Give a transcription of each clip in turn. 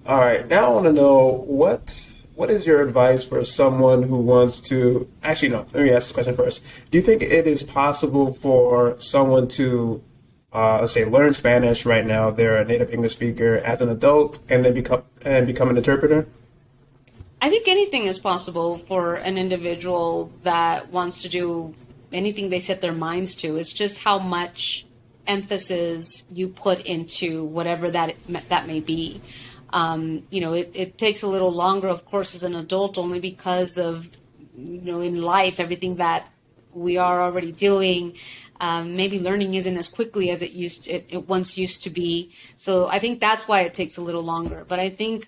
All right, now I want to know what is your advice for someone who wants to actually no, let me ask this question first. Do you think it is possible for someone to let's say learn Spanish right now, they're a native English speaker as an adult and then become an interpreter? I think anything is possible for an individual that wants to do anything they set their minds to. It's just how much emphasis you put into whatever that may be. It takes a little longer, of course, as an adult, only because of, in life, everything that we are already doing. Maybe learning isn't as quickly as it once used to be. So I think that's why it takes a little longer. But I think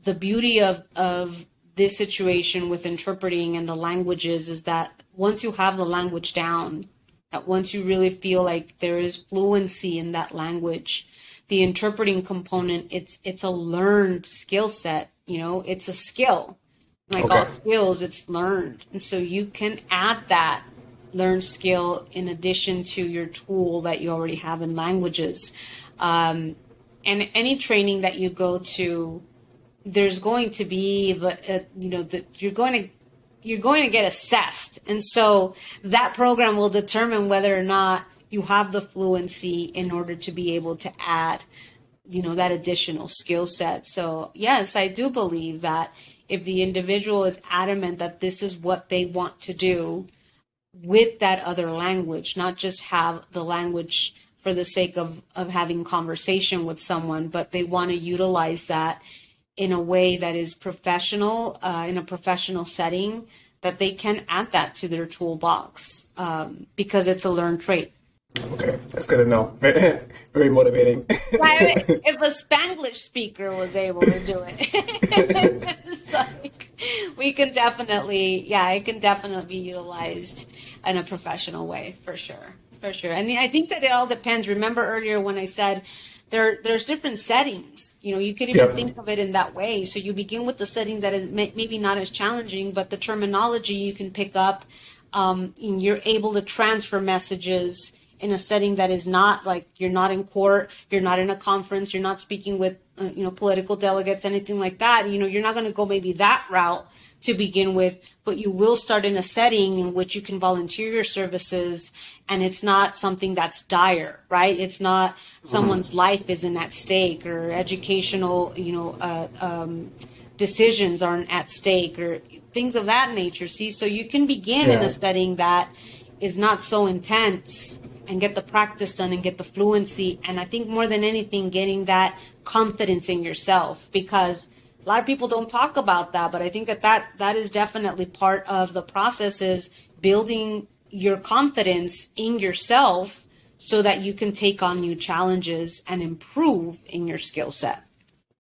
the beauty of this situation with interpreting and the languages is that once you have the language down, that once you really feel like there is fluency in that language, the interpreting component, it's a learned skill set, it's a skill. Like all Okay. skills, it's learned. And so you can add that learned skill in addition to your tool that you already have in languages. And any training that you go to, there's going to be you're going to get assessed, and so that program will determine whether or not you have the fluency in order to be able to add that additional skill set. So yes, I do believe that if the individual is adamant that this is what they want to do with that other language, not just have the language for the sake of having conversation with someone, but they want to utilize that in a way that is professional, in a professional setting, that they can add that to their toolbox because it's a learned trait. Okay, that's good to know. Very motivating. Right? If a Spanglish speaker was able to do it, it's like we can definitely, yeah, it can definitely be utilized in a professional way for sure, for sure. And I think that it all depends. Remember earlier when I said there's different settings. You could even Yep. think of it in that way. So you begin with the setting that is maybe not as challenging, but the terminology you can pick up, and you're able to transfer messages in a setting that is not like you're not in court, you're not in a conference, you're not speaking with political delegates, anything like that. You're not going to go maybe that route to begin with, but you will start in a setting in which you can volunteer your services, and it's not something that's dire, right? It's not someone's life isn't at stake, or educational decisions aren't at stake, or things of that nature. See, so you can begin in Yeah. a setting that is not so intense and get the practice done and get the fluency. And I think more than anything, getting that confidence in yourself, because a lot of people don't talk about that, but I think that is definitely part of the process, is building your confidence in yourself so that you can take on new challenges and improve in your skill set.